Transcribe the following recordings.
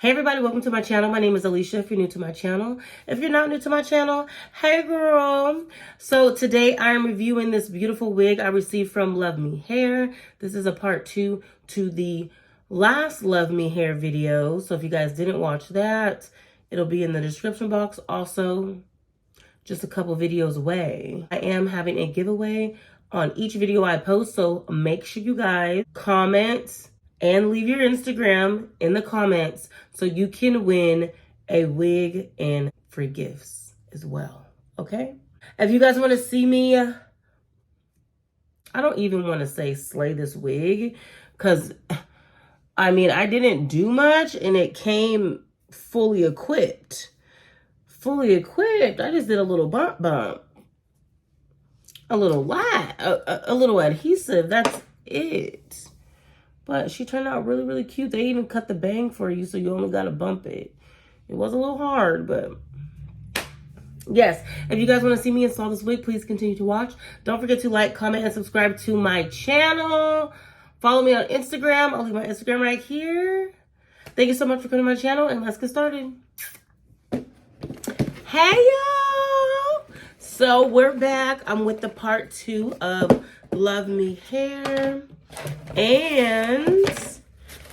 Hey everybody, welcome to my channel. My name is Alishia if you're new to my channel. If you're not new to my channel, hey girl. So today I'm reviewing this beautiful wig I received from LUVME Hair. This is a part 2 to the last LUVME Hair video. So if you guys didn't watch that, it'll be in the description box. Also, just a couple videos away. I am having a giveaway on each video I post, so make sure you guys comment and leave your Instagram in the comments so you can win a wig and free gifts as well, okay? If you guys want to see me, I don't even want to say slay this wig, because, I mean, I didn't do much and it came fully equipped. Fully equipped. I just did a little bump, a little light, a little adhesive. That's it. But she turned out really, really cute. They even cut the bang for you, so you only got to bump it. It was a little hard, but yes. If you guys want to see me install this wig, please continue to watch. Don't forget to like, comment, and subscribe to my channel. Follow me on Instagram. I'll leave my Instagram right here. Thank you so much for coming to my channel, and let's get started. Hey, y'all. So we're back. I'm with the part 2 of LUVME Hair. And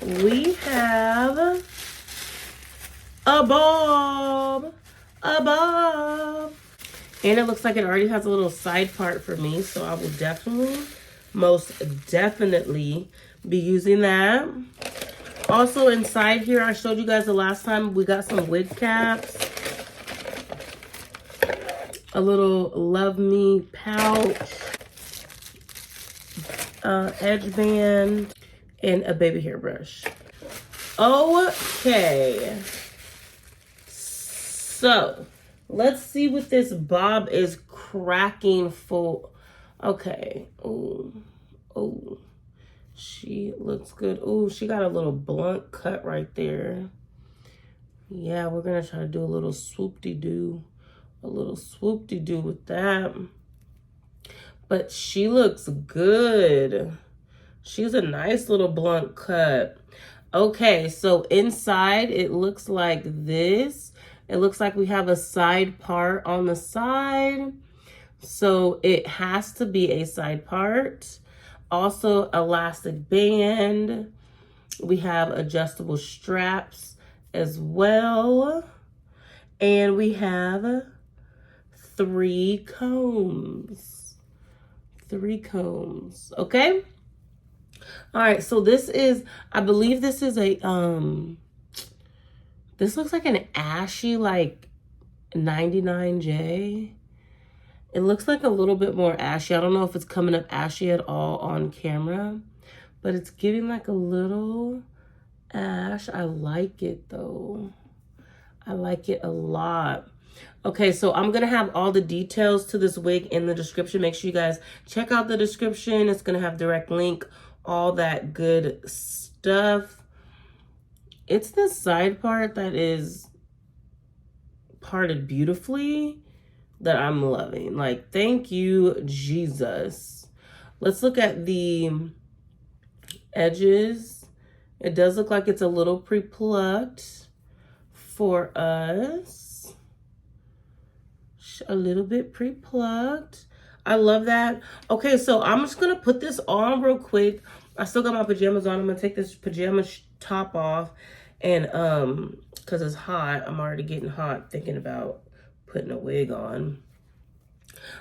we have a bob. And it looks like it already has a little side part for me. So I will definitely, most definitely be using that. Also inside here, I showed you guys the last time, we got some wig caps. A little LUVME pouch. Edge band, and a baby hairbrush. Okay. So, let's see what this bob is cracking for. Okay. Oh. She looks good. Oh, she got a little blunt cut right there. Yeah, we're going to try to do a little swoop-de-doo. A little swoop-de-doo with that. But she looks good. She's a nice little blunt cut. Okay, so inside it looks like this. It looks like we have a side part on the side. So it has to be a side part. Also, elastic band. We have adjustable straps as well. And we have 3 combs. 3 combs, okay? All right, so this is, I believe this is a, this looks like an ashy, like, 99J. It looks like a little bit more ashy. I don't know if it's coming up ashy at all on camera, but it's giving like a little ash. I like it, though. I like it a lot. Okay, so I'm going to have all the details to this wig in the description. Make sure you guys check out the description. It's going to have direct link, all that good stuff. It's the side part that is parted beautifully that I'm loving. Like, thank you, Jesus. Let's look at the edges. It does look like it's a little pre-plucked for us. A little bit pre-plucked. I love that. Okay, so I'm just gonna put this on real quick. I still got my pajamas on. I'm gonna take this pajama top off, and because it's hot. I'm already getting hot thinking about putting a wig on.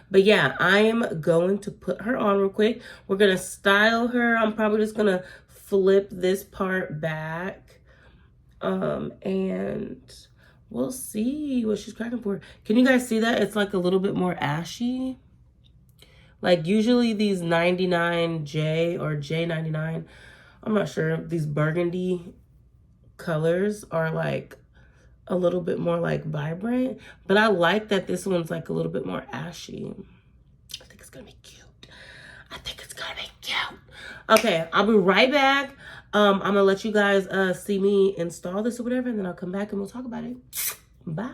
But yeah, I am going to put her on real quick. We're gonna style her. I'm probably just gonna flip this part back, and we'll see what she's cracking for. Can you guys see that? It's like a little bit more ashy. Like usually these 99J or J99, I'm not sure, these burgundy colors are like a little bit more like vibrant. But I like that this one's like a little bit more ashy. I think it's gonna be cute. I think it's gonna be cute. Okay, I'll be right back. I'm gonna let you guys see me install this or whatever, and then I'll come back and we'll talk about it. Bye.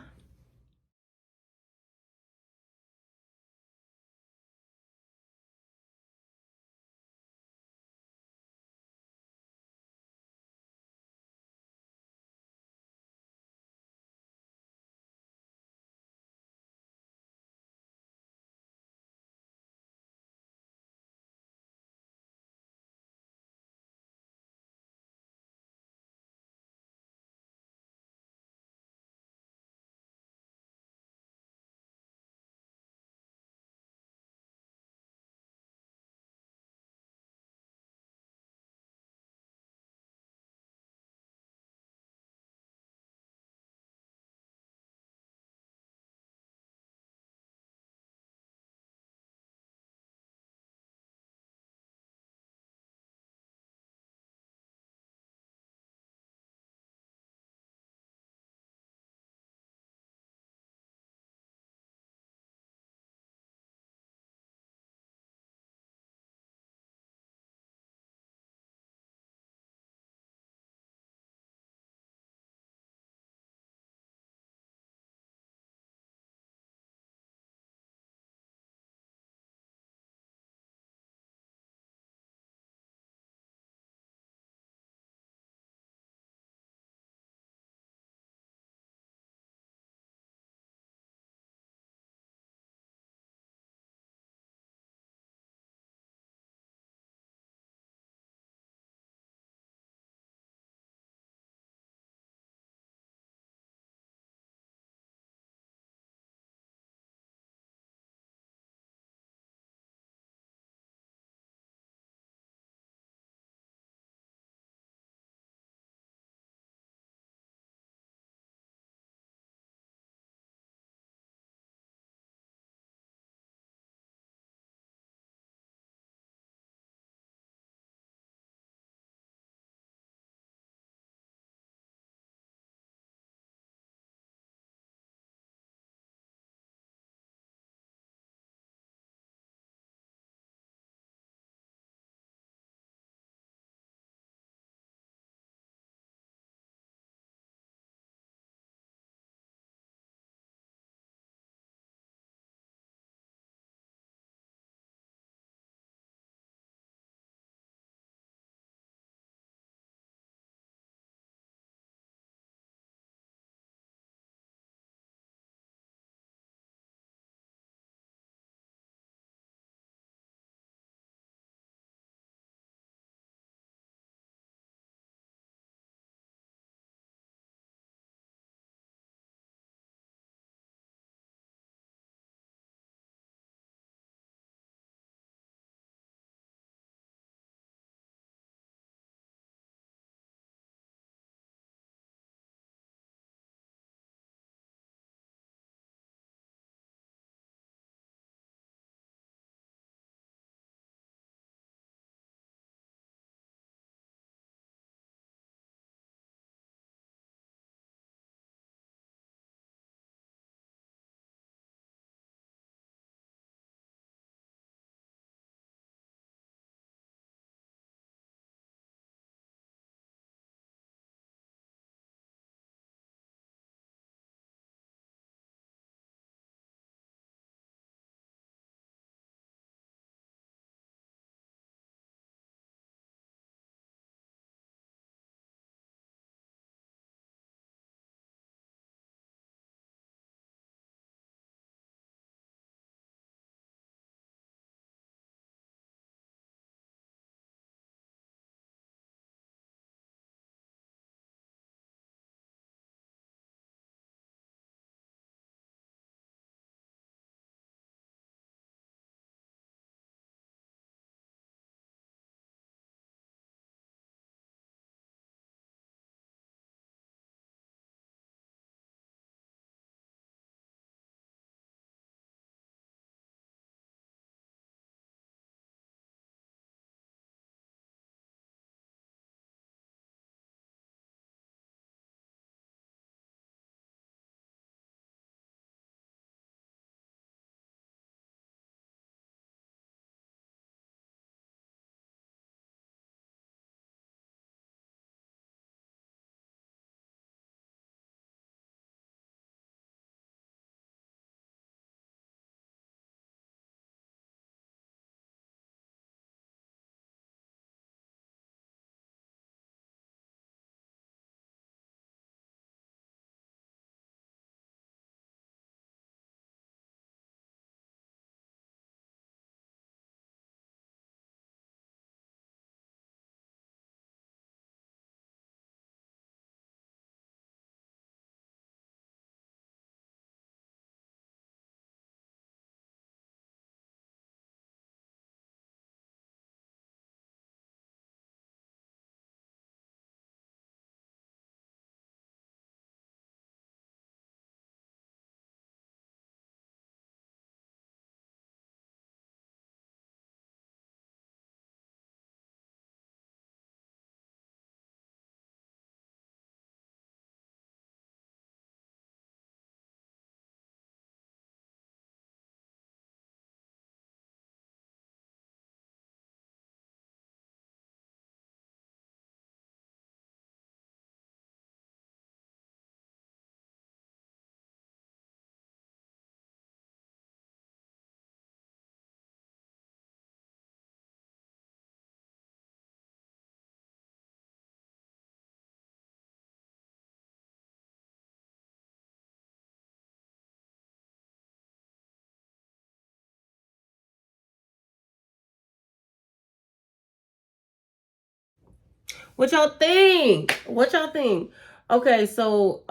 What y'all think? What y'all think? Okay, so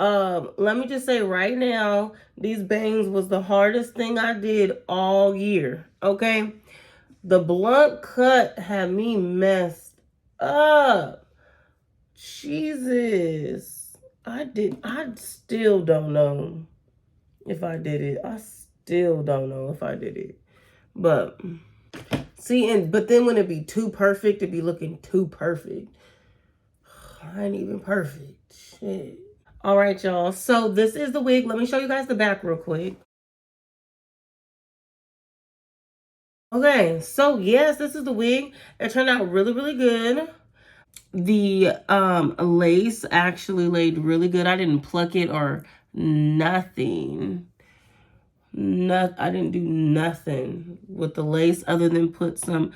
let me just say right now, these bangs was the hardest thing I did all year. Okay, the blunt cut had me messed up. Jesus, I still don't know if I did it. I still don't know if I did it. But see, but then when it be too perfect, it be looking too perfect. I ain't even perfect. Shit. All right, y'all. So this is the wig. Let me show you guys the back real quick. Okay, so yes, this is the wig. It turned out really, really good. The lace actually laid really good. I didn't pluck it or nothing. I didn't do nothing with the lace other than put some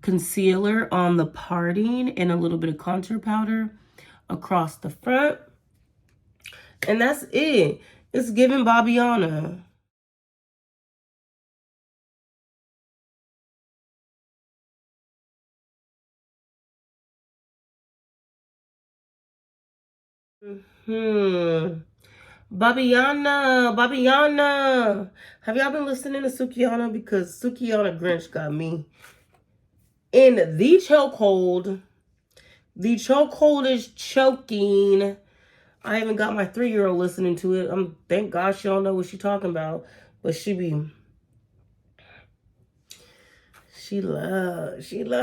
concealer on the parting and a little bit of contour powder across the front. And that's it. It's giving Bobbiana. Bobbiana. Have y'all been listening to Sukihana? Because Sukihana Grinch got me in the chokehold. The chokehold is choking. I even got my 3-year-old listening to it. Thank God she don't know what she talking about. But she love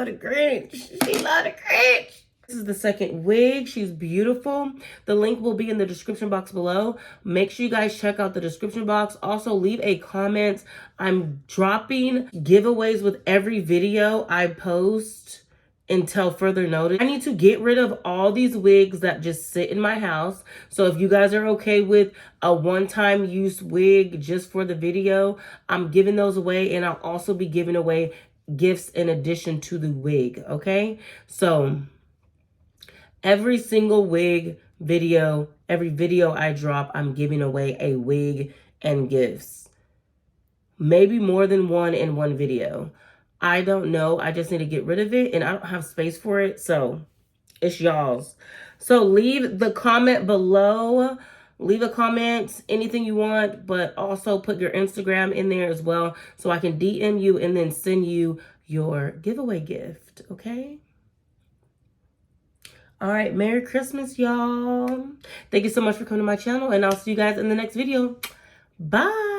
the Grinch. She love the Grinch. This is the second wig. She's beautiful. The link will be in the description box below. Make sure you guys check out the description box. Also, leave a comment. I'm dropping giveaways with every video I post until further notice. I need to get rid of all these wigs that just sit in my house. So if you guys are okay with a one-time use wig just for the video, I'm giving those away, and I'll also be giving away gifts in addition to the wig, okay? So every single wig video, every video I drop, I'm giving away a wig and gifts. Maybe more than one in one video. I don't know. I just need to get rid of it, and I don't have space for it, so it's y'all's. So leave the comment below. Leave a comment, anything you want, but also put your Instagram in there as well so I can DM you and then send you your giveaway gift, okay? All right, Merry Christmas, y'all. Thank you so much for coming to my channel, and I'll see you guys in the next video. Bye.